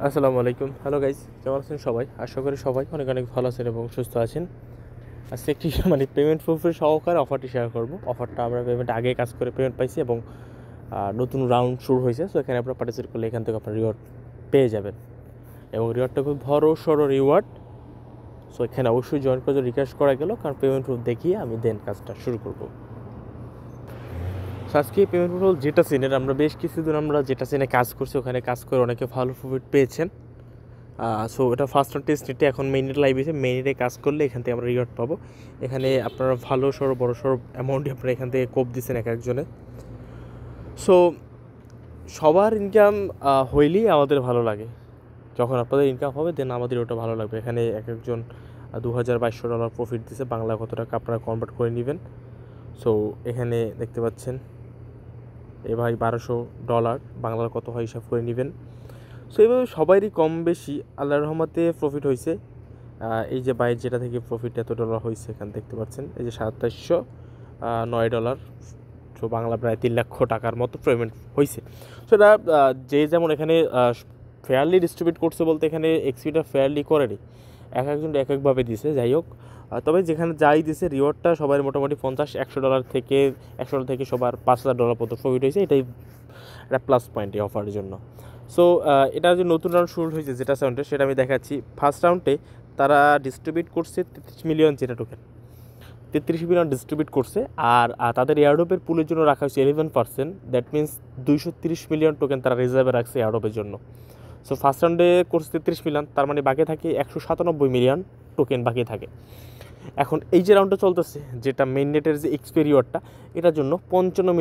আসসালামু আলাইকুম। Hello guys, কেমন আছেন সবাই? আশা করি সবাই অনেক অনেক ভালো আছেন এবং সুস্থ আছেন। আজকে একটি পেমেন্ট প্রুফের সহকারে অফারটি শেয়ার করব। অফারটা আমরা পেমেন্ট আগে কাজ করে পেমেন্ট পাইছি এবং নতুন রাউন্ড শুরু হয়েছে। সো এখানে আপনারা পার্টিসিপেট করলে এখান থেকে আপনার রিওয়ার্ড পেয়ে যাবেন এবং রিওয়ার্ডটা খুব বড় সড়ো রিওয়ার্ড। সো এখানে অবশ্যই জয়েন করে রিকোয়েস্ট করা গেল, কারণ পেমেন্ট প্রুফ দেখিয়ে আমি দেন কাজটা শুরু করব। সো আজকে পেমেন্ট প্রুফ যেটা সিনের আমরা বেশ কিছুদিন আমরা যেটা সিনে কাজ করছি, ওখানে কাজ করে অনেকে ভালো প্রফিট পেয়েছেন। সো এটা ফার্স্ট অন টেস্ট নেটে এখন মেইন নেট লাইভ এসে মেইন নেটে কাজ করলে এখান থেকে আমরা রিওয়ার্ড পাবো। এখানে আপনারা ভালো সড়ো বড়ো সড়ো অ্যামাউন্টই আপনারা এখান থেকে কোপ দিচ্ছেন এক একজনে। সো সবার ইনকাম হইলেই আমাদের ভালো লাগে। যখন আপনাদের ইনকাম হবে দেন আমাদের ওটা ভালো লাগবে। এখানে এক একজন $2200 প্রফিট দিছে। বাংলা কত টাকা আপনারা কনভার্ট করে নেবেন। সো এখানে দেখতে পাচ্ছেন এ ভাই $1200 বাংলার কত হয় হিসাব করে নেবেন। সো এইভাবে সবারই কম বেশি আল্লাহর রহমতে প্রফিট হয়েছে। এই যে বাইর যেটা থেকে প্রফিট এত ডলার হয়েছে এখানে দেখতে পাচ্ছেন, এই যে $2709। সো বাংলা প্রায় 3 লক্ষ টাকার মতো পেমেন্ট হয়েছে। সো এটা যে যেমন এখানে ফেয়ারলি ডিস্ট্রিবিউট করছে বলতে এখানে এক্সপিটা ফেয়ারলি করেনি, এক একজন এক একভাবে দিছে। যাই হোক, তবে যেখানে যাই দিছে রিওয়ার্ডটা সবাই মোটামুটি $50-100 থেকে $100 থেকে সবার $5000 পর্যন্ত প্রফিট হয়েছে। এটাই একটা প্লাস পয়েন্ট এই অফারের জন্য। সো এটা যে নতুন রাউন্ড শুরু হয়েছে যেটা রাউন্ডে সেটা আমি দেখাচ্ছি। ফার্স্ট রাউন্ডে তারা ডিস্ট্রিবিউট করছে 33 মিলিয়ন জেটা টোকেন, 33 মিলিয়ন ডিস্ট্রিবিউট করছে। আর তাদের এয়ারড্রপের পুলের জন্য রাখা হয়েছে 11%। দ্যাট মিনস 230 মিলিয়ন টোকেন তারা রিজার্ভে রাখছে এয়ারড্রপের জন্য। সো ফার্স্ট রাউন্ডে করছে 33 মিলিয়ন, তার মানে বাকি থাকে 197 মিলিয়ন টোকেন বাকি থাকে। এখন এই যে রাউন্ডটা চলতেছে যেটা মেইন নেটের যে এক্সপি রিওয়ার্ডটা, এটার জন্য 55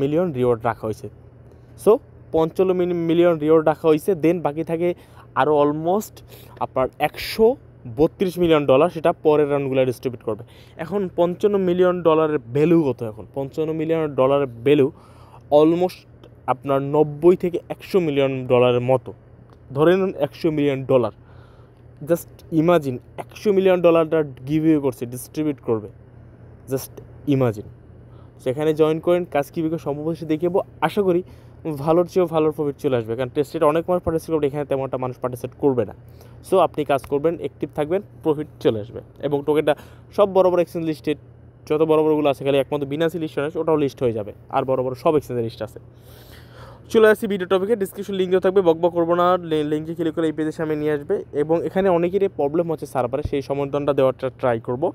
মিলিয়ন রিওয়ার্ড রাখা হয়েছে। সো 55 মিলিয়ন রিওয়ার্ড রাখা হয়েছে। দেন বাকি থাকে আরও অলমোস্ট আপনার $132 মিলিয়ন, সেটা পরের রাউন্ডগুলো ডিস্ট্রিবিউট করবে। এখন $55 মিলিয়ন ভ্যালু কত? এখন $55 মিলিয়ন ভ্যালু অলমোস্ট আপনার 90 থেকে 100 মিলিয়ন ডলারের মতো। ধরে নিন $100 মিলিয়ন। জাস্ট ইমাজিন 100 মিলিয়ন ডলারটা গিভওয়ে করছে, ডিস্ট্রিবিউট করবে। Just imagine. সেখানে জয়েন করেন, কাজ কীভাবে সম্ভব সে দেখাবো। আশা করি ভালোর চেয়েও ভালোর প্রফিট চলে আসবে, কারণ টেস্টেড অনেক মানুষ পার্টিসিপেট করবে, এখানে তেমনটা মানুষ পার্টিসিপেট করবে না। সো আপনি কাজ করবেন, অ্যাক্টিভ থাকবেন, প্রফিট চলে আসবে। এবং টোকেনটা সব বড় বড় এক্সচেঞ্জ লিস্টেড, যত বড় বড়গুলো আছে, খালি একমাত্র বিনাসি লিস্ট আছে ওটাও লিস্ট হয়ে যাবে। আর বড় বড় সব এক্সচেঞ্জের লিস্ট আছে। চলে আসছি ভিডিও টপিকে, ডিসক্রিপশন লিঙ্ক দেওয়া থাকবে, বকবক করবো না, লিঙ্কে ক্লিক করে এই পেজের সামনে নিয়ে আসবে। এবং এখানে অনেকেরই প্রবলেম হচ্ছে সার্ভারে, সেই সমাধানটা দেওয়াটা ট্রাই করবো।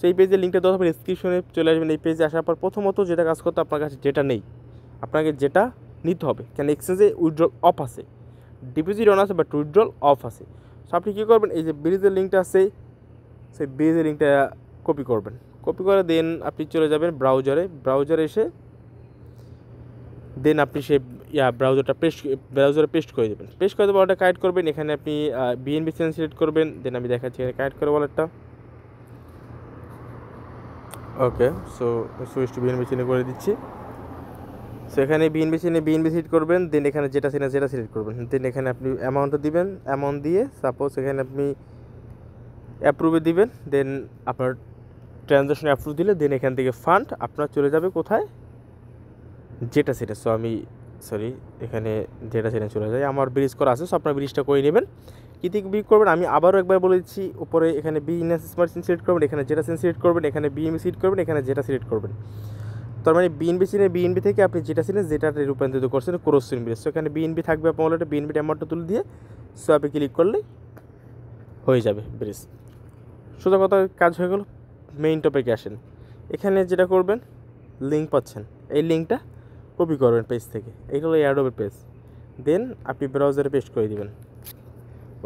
সেই পেজের লিঙ্কটা দেওয়া হবে ডিসক্রিপশনে, চলে আসবেন। এই পেজে আসার পর প্রথমত যেটা কাজ করতে আপনার কাছে যেটা নেই, আপনাকে যেটা নিতে হবে, কেন এক্সচেঞ্জে উইথড্রল অফ আছে, ডিপোজিট অন আছে, বাট উইথড্রল অফ আছে। সো আপনি কী করবেন, এই যে ব্রিজের লিঙ্কটা আছে, সেই ব্রিজের লিঙ্কটা কপি করবেন। কপি করে দেন আপনি চলে যাবেন ব্রাউজারে এসে দেন আপনি সেই ব্রাউজারে পেস্ট করে দেবেন। পেস্ট করে দেবো, ওটা কানেক্ট করবেন। এখানে আপনি বিএনবি চেন সিলেক্ট করবেন। দেন আমি দেখাচ্ছি এখানে কানেক্ট করে ওয়ালেটটা। ওকে, সো সুইচ টু বিএনবি চেনে করে দিচ্ছি। সো এখানে বিএনবি সিলেক্ট করবেন। দেন এখানে যেটা সিলেক্ট করবেন। দেন এখানে আপনি অ্যামাউন্টটা দিবেন। অ্যামাউন্ট দিয়ে সাপোজ এখানে আপনি অ্যাপ্রুভে দিবেন। দেন আপনার ট্রানজ্যাকশন অ্যাপ্রুভ দিলে দেন এখান থেকে ফান্ড আপনার চলে যাবে কোথায়, যেটা সো আমি এখানে যেটা চলে যায়। আমার ব্রিজ করা আছে, সো আপনার ব্রিজটা করে নেবেন। কী থেকে বিক করবেন আমি আবারও একবার বলে দিচ্ছি। উপরে এখানে বিএনএস স্মার্ট সিন সিলেক্ট করবেন, এখানে যেটা সিলেক্ট করবেন, এখানে বিএনবি সিলেক্ট করবেন, এখানে যেটা সিলেক্ট করবেন। তার মানে বিএনবি থেকে আপনি যেটা রূপান্তরিত করছেন ক্রস সিন ব্রিজ। সো এখানে বিএনবি থাকবে আপনার ওয়ালেটে, বিএনবিটা অ্যামাউন্টটা তুলে দিয়ে সো আপনি ক্লিক করলে হয়ে যাবে ব্রিজ। সোজা কথা, কাজ হয়ে গেল। মেইন টপিকে আসেন। এখানে যেটা করবেন, লিঙ্ক পাচ্ছেন, এই লিঙ্কটা কপি করবেন পেজ থেকে। এইটা হলো এয়ারড্রপের পেজ। দেন আপনি ব্রাউজারে পেস্ট করে দিবেন।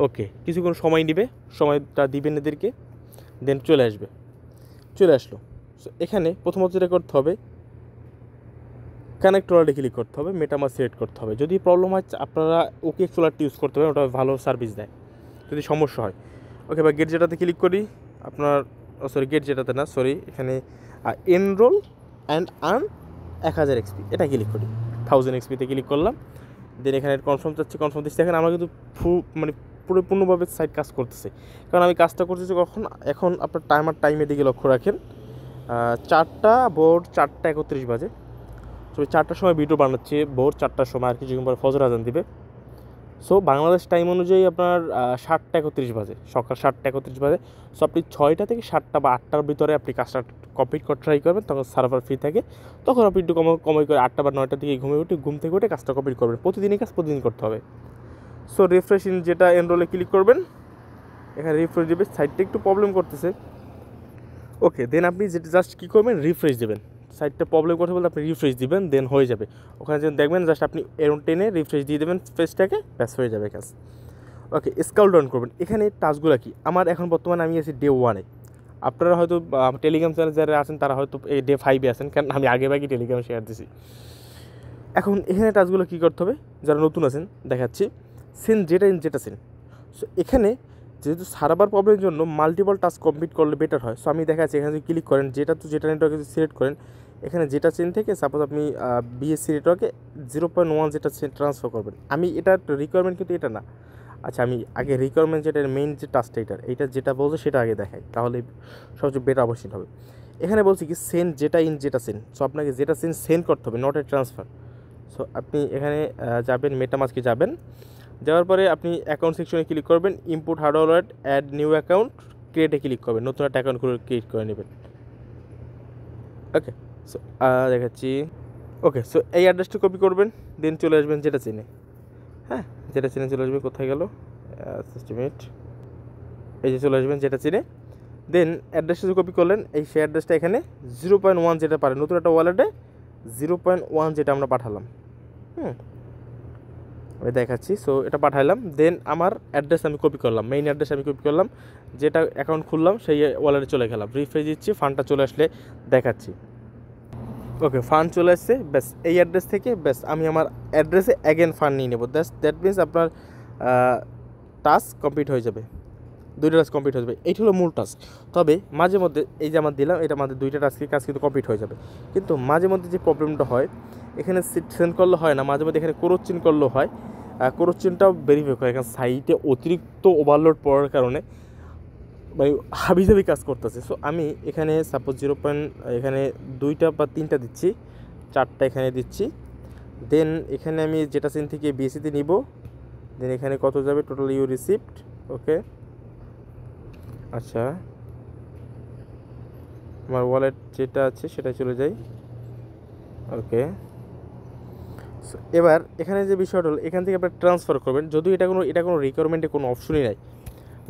ওকে, কিছুক্ষণ সময় নেবে, সময়টা দিবেন এদেরকে। দেন চলে আসলো। সো এখানে প্রথমত যেটা করতে হবে, কানেক্ট ওয়ালেটে ক্লিক করতে হবে, মেটামাস্ক সিলেক্ট করতে হবে। যদি প্রবলেম হয় আপনারা ওকে ওয়ালেটটি ইউজ করতে হবে, ওটা ভালো সার্ভিস দেয় যদি সমস্যা হয়। ওকে, বা গেট যেটাতে ক্লিক করি আপনার, গেট যেটাতে না, এখানে এনরোল অ্যান্ড আর্ন 1000 এক্সপি, এটা ক্লিক করি। 1000 এক্সপিতে ক্লিক করলাম। দেন এখানে কনফার্ম দিচ্ছি। দেখেন আমরা কিন্তু পরিপূর্ণভাবে সাইট কাজ করতেছে, কারণ আমি কাজটা করতেছি কখন, এখন আপনার টাইমের দিকে লক্ষ্য রাখেন। ভোর 4:31 বাজে। তো 4টার সময় ভিডিও বানাচ্ছি, ভোর 4টার সময়, আর কিছুক্ষণ পরে ফজর আজান দিবে। সো বাংলাদেশ টাইম অনুযায়ী আপনার 7টা 31 বাজে, সকাল 7টা 31 বাজে। সো আপনি 6টা থেকে 7টা বা 8টার ভিতরে আপনি কাজটা কমপ্লিট করে ট্রাই করবেন, তখন সার্ভার ফ্রি থাকে। তখন আপনি একটু কমাই করে 8টা বা 9টার দিকে ঘুম থেকে উঠে কাজটা কমপ্লিট করবেন। প্রতিদিনই কাজ প্রতিদিন করতে হবে। সো রিফ্রেশ ইন যেটা এনরোলে ক্লিক করবেন, এখানে রিফ্রেশ দিবে, সাইটটা একটু প্রবলেম করতেছে। ওকে, দেন আপনি যেটা জাস্ট কী করবেন, রিফ্রেশ দেবেন। সাইটটা প্রবলেম করতে বলতে আপনি রিফ্রেশ দিবেন, দেন হয়ে যাবে। ওখানে যেন দেখবেন জাস্ট আপনি এরম টেনে রিফ্রেশ দিয়ে দেবেন পেজটাকে, ব্যাস হয়ে যাবে কাজ। ওকে, স্ক্রল ডাউন করবেন। এখানে টাস্কগুলো কি, আমার এখন বর্তমানে আমি আছি ডে 1-এ। আপনারা হয়তো টেলিগ্রাম চ্যানেল যারা আছেন তারা হয়তো এই ডে 5-এ আছেন, কারণ আমি আগে বাকি টেলিগ্রামে শেয়ার দিছি। এখন এখানে টাস্কগুলো কী করতে হবে, যারা নতুন আছেন দেখাচ্ছি। সেন্ড যেটা সেন্ড। সো এখানে যেহেতু সার্ভার প্রবলেমের জন্য মাল্টিপল টাস্ক কমপ্লিট করলে বেটার হয়। সো আমি দেখাচ্ছি, এখানে যদি ক্লিক করেন, যেটা নেটওয়ার্কে সিলেক্ট করেন, এখানে যেটা চেন থেকে সাপোজ আপনি বিএসসি নেটওয়ার্কে 0.1 যেটা ট্রান্সফার করবেন। আমি এটা রিকোয়ারমেন্ট কিন্তু এটা না। আচ্ছা, আমি আগে রিকোয়ারমেন্ট যেটা মেইন যে টাস্কটা এইটা যেটা বলছে সেটা আগে দেখাই, তাহলে সবচেয়ে বেটার অবশ্যই হবে। এখানে বলছি কি সেন্ড যেটা সেন্ড। সো আপনাকে যেটা সেন্ড করতে হবে, নট এ ট্রান্সফার। সো আপনি এখানে যাবেন, মেটামাস্কে যাবেন। যাওয়ার পরে আপনি অ্যাকাউন্ট সেকশনে ক্লিক করবেন, input hardware wallet, add new account, ক্রিয়েটে ক্লিক করবেন, নতুন একটা অ্যাকাউন্ট ক্রিয়েট করে নেবেন। ওকে, সো দেখাচ্ছি। ওকে, সো এই অ্যাড্রেসটা কপি করবেন, দেন চলে আসবেন যেটা চিনে। হ্যাঁ, যেটা চিনে চলে আসবে, কোথায় গেল সিস্টেমেট, এই যে চলে আসবেন যেটা চিনে। দেন অ্যাড্রেসটা কপি করলেন, এই সেই অ্যাড্রেসটা এখানে 0.1 যেটা পারে নতুন একটা ওয়ালেটে 0.1 যেটা আমরা পাঠালাম। আমি দেখাচ্ছি। সো এটা পাঠাইলাম, দেন আমার অ্যাড্রেস আমি কপি করলাম, মেইন অ্যাড্রেস আমি কপি করলাম, যেটা অ্যাকাউন্ট খুললাম সেই ওয়ালেটে চলে গেলাম। রিফ্রেশ দিচ্ছি, ফান্ডটা চলে আসলে দেখাচ্ছি। ওকে, ফান্ড চলে আসছে, ব্যাস এই অ্যাড্রেস থেকে ব্যাস আমি আমার অ্যাড্রেসে অ্যাগেন ফান্ড নিয়ে নেবো। দ্যাট মিনস আপনার টাস্ক কমপ্লিট হয়ে যাবে, 2টা টাস্ক কমপ্লিট হয়ে যাবে। এইটা হলো মূল টাস্ক। তবে মাঝে মধ্যে এই যে আমার দিলাম, এটা আমাদের 2টা টাস্কের কাজ কিন্তু কমপ্লিট হয়ে যাবে। কিন্তু মাঝে মধ্যে যে প্রবলেমটা হয়, এখানে সেন্ড করলে হয় না, মাঝে মধ্যে এখানে ক্রোচিন করলেও হয়। ক্রোচিনটাও ভেরিফাই করে, এখানে সাইটে অতিরিক্ত ওভারলোড পড়ার কারণে মানে হাবিজাবি কাজ করতেছে। সো আমি এখানে সাপোজ এখানে 2টা বা 3টা দিচ্ছি, 4টা এখানে দিচ্ছি। দেন এখানে আমি যেটা সেন্ড থেকে বিএসিতে নিব, দেন এখানে কত যাবে টোটাল ইউ রিসিপ্ট। ওকে, আচ্ছা, আমার ওয়ালেট যেটা আছে সেটা চলে যাই। ওকে, সো এবার এখানে যে বিষয়টা হলো, এখান থেকে আপনি ট্রান্সফার করবেন। যদিও এটা কোনো রিকোয়ারমেন্টে কোনো অপশনই নাই,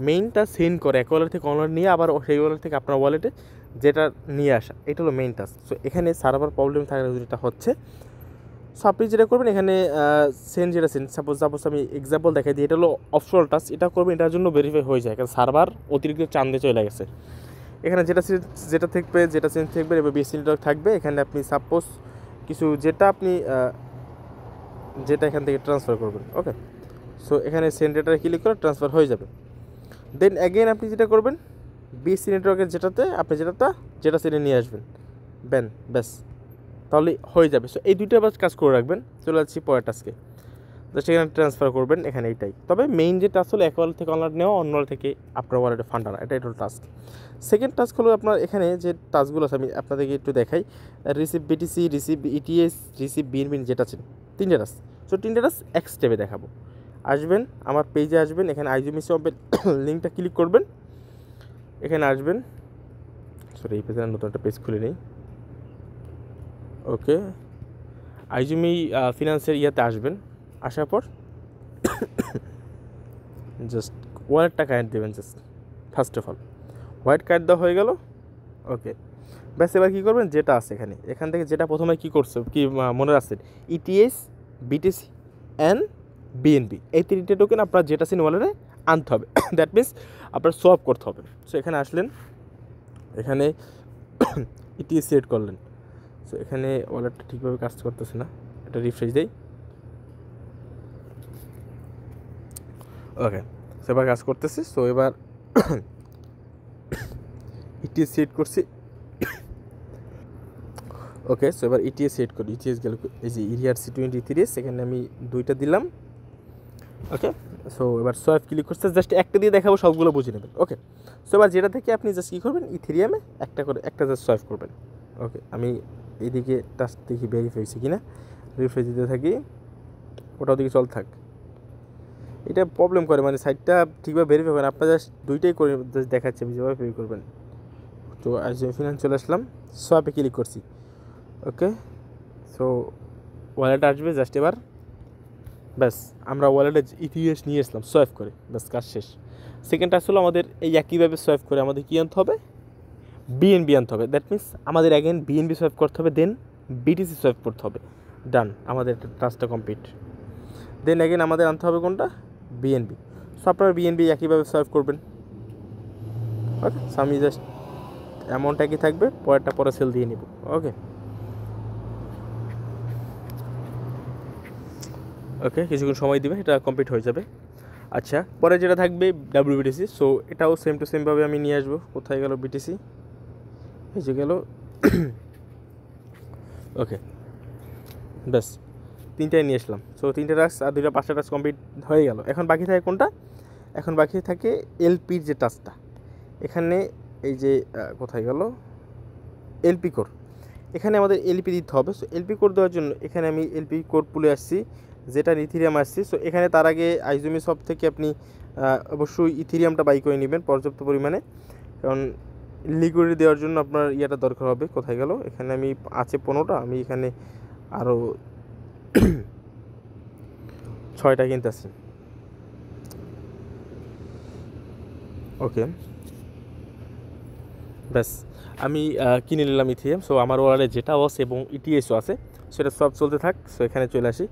মেইনটা সেন্ড করে এক ওয়ালেট থেকে অনলাইন নিয়ে আবার সেই ওয়ালেট থেকে আপনার ওয়ালেটে যেটা নিয়ে আসা, এটা হলো মেইন টাস্ক। সো এখানে সার্ভার প্রবলেম থাকার যেটা হচ্ছে, সো আপনি যেটা করবেন এখানে যেটা সেন্ড সাপোজ আমি এক্সাম্পল দেখাই দিই, এটা হলো অপশনাল টাস্ক। এটা করবেন, এটার জন্য ভেরিফাই হয়ে যায়, কারণ সার্ভার অতিরিক্ত চান্দে চলে গেছে। এখানে যেটা সেন্ড থাকবে এবার বিএসসি নেটওয়ার্ক থাকবে। এখানে আপনি সাপোজ কিছু যেটা এখান থেকে ট্রান্সফার করবেন। ওকে, সো এখানে সেন্ড ডেটারে ক্লিক করে ট্রান্সফার হয়ে যাবে। দেন অ্যাগেন আপনি যেটা করবেন, বিএসসি নেটওয়ার্কের আপনি যেটা সেন্ডে নিয়ে আসবেন, ব্যাস তাহলে হয়ে যাবে। সো এই 2টা কাজ করে রাখবেন। চলে যাচ্ছি পরের টাস্কে, তো সেখানে ট্রান্সফার করবেন, এখানে এইটাই। তবে মেইন যে টাস্ক হলো এক ওয়ালেট থেকে অনলাইন নেওয়া, অন্য ওয়ালেট থেকে আপনার ওয়ালেটে ফান্ড আনা, এটা হলো টাস্ক। সেকেন্ড টাস্ক হলো আপনার এখানে যে টাস্কগুলো আছে আমি আপনাদেরকে একটু দেখাই। Receive BTC, receive ETS, receive BNB, যেটা আছে 3টে টাস্ক। সো 3টে টাস্ক এক স্টেপে দেখাবো। আসবেন আমার পেজে, আসবেন এখানে আইজুমি শপের লিঙ্কটা ক্লিক করবেন, এখানে আসবেন। সরি, এই পেজে নতুন একটা পেজ খুলে নিই। ওকে, আইজুমি ফিনান্সের ইয়াতে আসবেন। আসার পর জাস্ট ওয়ালেটটা কানেক্ট দেবেন, just first of all wallet connect দেওয়া হয়ে গেল। ওকে, ব্যাস এবার কী করবেন, যেটা আছে এখান থেকে যেটা প্রথমে কী করছে মনে রাখছেন, ইটিএস, বিটিসি অ্যান্ড বিএনবি, এই 3টে টোকেন আপনার যেটা সিন ওয়ালেটে আনতে হবে। দ্যাট মিনস আপনার সোয়াপ করতে হবে। সো এখানে আসলেন, এখানে ইটিএস সিলেক্ট করলেন। সো এখানে ওয়ালেটটা ঠিকভাবে কাজ করতেছে না, এটা রিফ্রেশ দেই। ওকে, সো এবার কাজ করতেছে। সো এবার ইটিএস সিলেক্ট করছি। ওকে, সো এবার ইটিএস সিলেক্ট করি। ইটিএস গেল, এই যে ERC23, সেখানে আমি 2টা দিলাম। ওকে, সো এবার সোয়াইপ ক্লিক করতে জাস্ট একটা দিয়ে দেখাবো, সবগুলো বুঝে নেবেন। ওকে, সো এবার যেটা থেকে আপনি জাস্ট কী করবেন, ইথেরিয়ামে একটা জাস্ট সোয়াইপ করবেন। ওকে, আমি এইদিকে টাস্ক দেখি ভেরিফাই হয়েছে কি না, রিফ্রেশ দিতে থাকি, ওটা ওদিকে চল থাক। এটা প্রবলেম করে, মানে সাইটটা ঠিকভাবে ভেরিফাই করেন। আপনার জাস্ট দুইটাই করে জাস্ট দেখাচ্ছি আমি যেভাবে পে করবেন। তো আইজিএম ফিনান্স চলে আসলাম, সোয়াপে ক্লিক করছি। ওকে, সো ওয়ালেট আসবে জাস্ট এবার। ব্যাস আমরা ওয়ালেটে ইথিএস নিয়ে আসলাম সোয়াইপ করে, ব্যাস কাজ শেষ। সেকেন্ড টাস্ক হলো আমাদের এই একইভাবে সোয়াইপ করে আমাদের কী আনতে হবে, বিএনবি আনতে হবে। দ্যাট মিনস আমাদের অ্যাগেন বিএনবি সোয়াইপ করতে হবে, দেন বিটিসি সোয়াইপ করতে হবে। ডান, আমাদের টাস্কটা কমপ্লিট। দেন অ্যাগেন আমাদের আনতে হবে কোনটা, বিএনবি। সো আপনারা বিএনবি একইভাবে সোয়াইপ করবেন। ওকে, সো আমি জাস্ট অ্যামাউন্ট একই থাকবে, পরেরটা পরে সেল দিয়ে নিব। ওকে ওকে, কিছুক্ষণ সময় দিবে, এটা কমপ্লিট হয়ে যাবে। আচ্ছা, পরে যেটা থাকবে ডাব্লিউবিটিসি। সো এটাও সেম টু সেমভাবে আমি নিয়ে আসবো। কোথায় গেল বিটিসি, এই যে গেল। ওকে, ব্যাস তিনটায় নিয়ে আসলাম। সো তিনটে টাস্ক আর দুইটা পাঁচটা টাস্ক কমপ্লিট হয়ে গেল। এখন বাকি থাকে কোনটা, এখন বাকি থাকে এলপির যে টাস্কটা। এখানে এই যে কোথায় গেল এলপি কোর, এখানে আমাদের এলপি দিতে হবে। সো এলপি কোর দেওয়ার জন্য এখানে আমি এলপি কোর পুলে আসছি, যেটা ইথিরিয়াম আসছি। সো এখানে তার আগে আইজমি শপ থেকে আপনি অবশ্যই ইথিরিয়ামটা বাই করে নেবেন পর্যাপ্ত পরিমাণে, কারণ লিকুইডিটি দেওয়ার জন্য আপনার ইয়েটা দরকার হবে। কোথায় গেল, এখানে আমি আছে 15টা, আমি এখানে আরও 6টা কিনতেছি। ওকে, ব্যাস আমি কিনে নিলাম ইথিরিয়াম। সো আমার ওয়ালেটে যেটাও আছে এবং ইটিএসও আছে, সেটা সব চলতে থাক। সো এখানে চলে আসি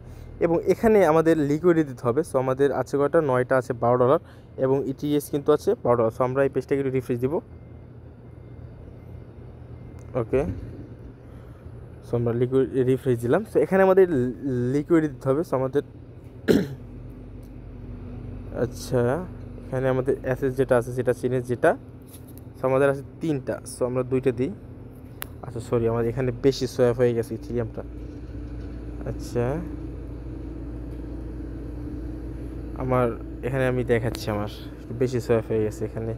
এবং এখানে আমাদের লিকুইডিটি দিতে হবে। সো আমাদের আছে কয়টা, 9টা আছে $12 এবং ইটিএস কিন্তু আছে $12। সো আমরা এই পেজটাকে একটু রিফ্রেশ দিব। ওকে, সো আমরা রিফ্রেশ দিলাম। সো এখানে আমাদের লিকুইডিটি দিতে হবে। সো আমাদের আচ্ছা, এখানে আমাদের অ্যাসেস যেটা আছে সেটা চিনে যেটা, সো আমাদের আছে 3টা। সো আমরা 2টা দিই। আচ্ছা সরি, আমাদের এখানে বেশি সোয়াপ হয়ে গেছে ইথিরিয়ামটা। আচ্ছা, আমার এখানে আমি দেখাচ্ছি আমার বেশি সোয়াপ হয়ে গেছে এখানে।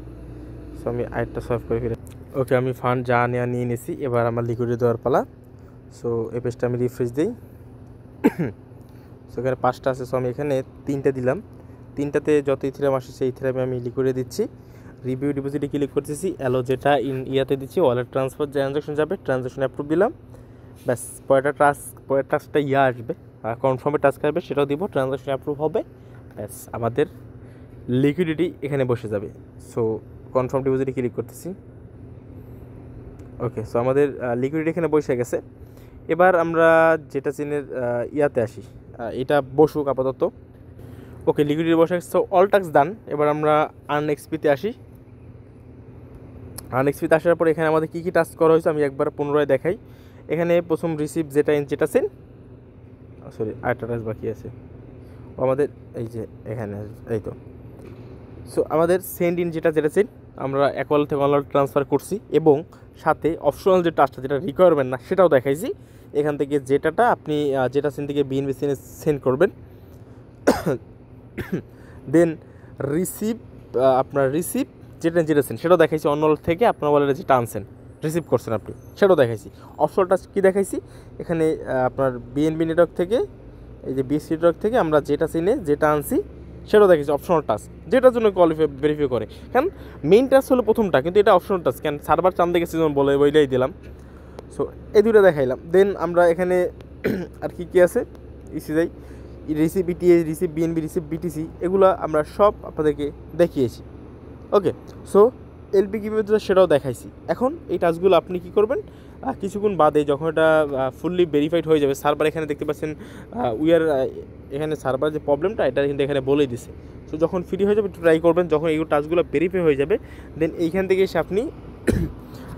সো আমি আরেকটা সোয়াপ করে ফিরে। ওকে, আমি ফান্ড যা নেওয়া নিয়ে নিয়েছি, এবার আমার লিকুইডিটি দেওয়ার পালা। সো এই পেজটা আমি রিফ্রেশ দিই। সো এখানে 5টা আছে। সো আমি এখানে 3টে দিলাম। 3টাতে যত ইথিরিয়াম আসে সেই ইথিরিয়ামে আমি লিকুইডে দিচ্ছি। রিভিউ ডিপোজিটে ক্লিক করতেছি, অ্যালো যেটা ইয়াতে দিচ্ছি, ওয়ালেট ট্রান্সফার ট্রানজাকশন যাবে, ট্রানজাকশন অ্যাপ্রুভ দিলাম। ব্যাস পরের টাস্কটা আসবে, কনফার্মের টাস্ক আসবে, সেটাও দিব, ট্রানজাকশন অ্যাপ্রুভ হবে। ব্যাস আমাদের লিকুইডিটি এখানে বসে যাবে। সো কনফার্ম ডিপোজিটে ক্লিক করতেছি। ওকে, সো আমাদের লিকুইডিটি এখানে বসে গেছে। এবার আমরা যেটা চিনের ইয়াতে আসি, এটা বসুক আপাতত। ওকে, লিকুইডিটি বসে গেছে। সো অল টাস্ক ডান। এবার আমরা আনএক্সপিতে আসি। আনএক্সপিতে আসার পর এখানে আমাদের কী কী টাস্ক করা হয়েছে আমি একবার পুনরায় দেখাই। এখানে প্রথম রিসিভ যেটা সেন, সরি আরেকটা টাস্ক বাকি আছে আমাদের, এই যে এখানে এই তো। সো আমাদের সেন্ড ইন যেটা সেন আমরা এক ওয়ালেট থেকে অন্য ট্রান্সফার করছি এবং সাথে অপশনাল যে টাস্কটা যেটা রিকোয়ারমেন্ট না সেটাও দেখাইছি। এখান থেকে যেটাটা আপনি যেটা সেন থেকে বিএনবি সেনে সেন্ড করবেন। দেন রিসিভ, আপনার রিসিভ যেটা সেন সেটাও দেখাইছি। অন্য ওয়ালেট থেকে আপনার ওয়ালেটে যেটা আনছেন রিসিভ করছেন আপনি, সেটাও দেখাইছি। অপশনাল টাস্ক কী দেখাইছি, এখানে আপনার বিএনবি নেটওয়ার্ক থেকে, এই যে বিএসসি নেটওয়ার্ক থেকে আমরা যেটা চিনে যেটা আনছি সেটাও দেখেছি। অপশনাল টাস্ক যেটার জন্য ভেরিফাই করে, কারণ মেইন টাস্ক হলো প্রথমটা, কিন্তু এটা অপশনাল টাস্ক, কেন সার্ভার চান দেখেছি যেমন বলেই দিলাম। সো এই দুটো দেখাইলাম। দেন আমরা এখানে আর কি আছে, যাই receive ETS, receive BNB, receive BTC, এগুলো আমরা সব আপনাদেরকে দেখিয়েছি। ওকে, সো এলপি কীভাবে সেটাও দেখাইছি। এখন এই টাস্কগুলো আপনি কী করবেন, কিছুক্ষণ বাদে যখন এটা ফুললি ভেরিফাইড হয়ে যাবে, সার্ভার এখানে দেখতে পাচ্ছেন এখানে সার্ভার যে প্রবলেমটা এটা কিন্তু এখানে বলেই দিছে। সো যখন ফ্রি হয়ে যাবে একটু ট্রাই করবেন, যখন এই টাস্কগুলো ভেরিফাই হয়ে যাবে দেন এইখান থেকে এসে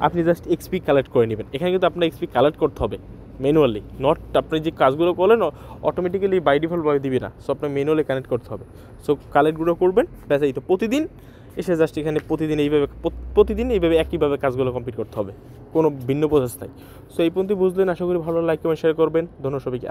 আপনি জাস্ট এক্সপি কালেক্ট করে নেবেন। এখানে কিন্তু আপনার এক্সপি কালেক্ট করতে হবে ম্যানুয়ালি, নট আপনি যে কাজগুলো করলেন অটোমেটিক্যালি বাই ডিফল্ট দিবি না। সো আপনার ম্যানুয়ালি কানেক্ট করতে হবে। সো কালেক্টগুলো করবেন, ব্যাস এই তো। প্রতিদিন এসে জাস্ট এখানে প্রতিদিন এইভাবে একইভাবে কাজগুলো কমপ্লিট করতে হবে, কোনো ভিন্ন প্রসেস নাই। সো এই পর্যন্ত বুঝলেন, আশা করি ভালো লাইক কমেন্ট শেয়ার করবেন। ধন্যবাদ সবাইকে।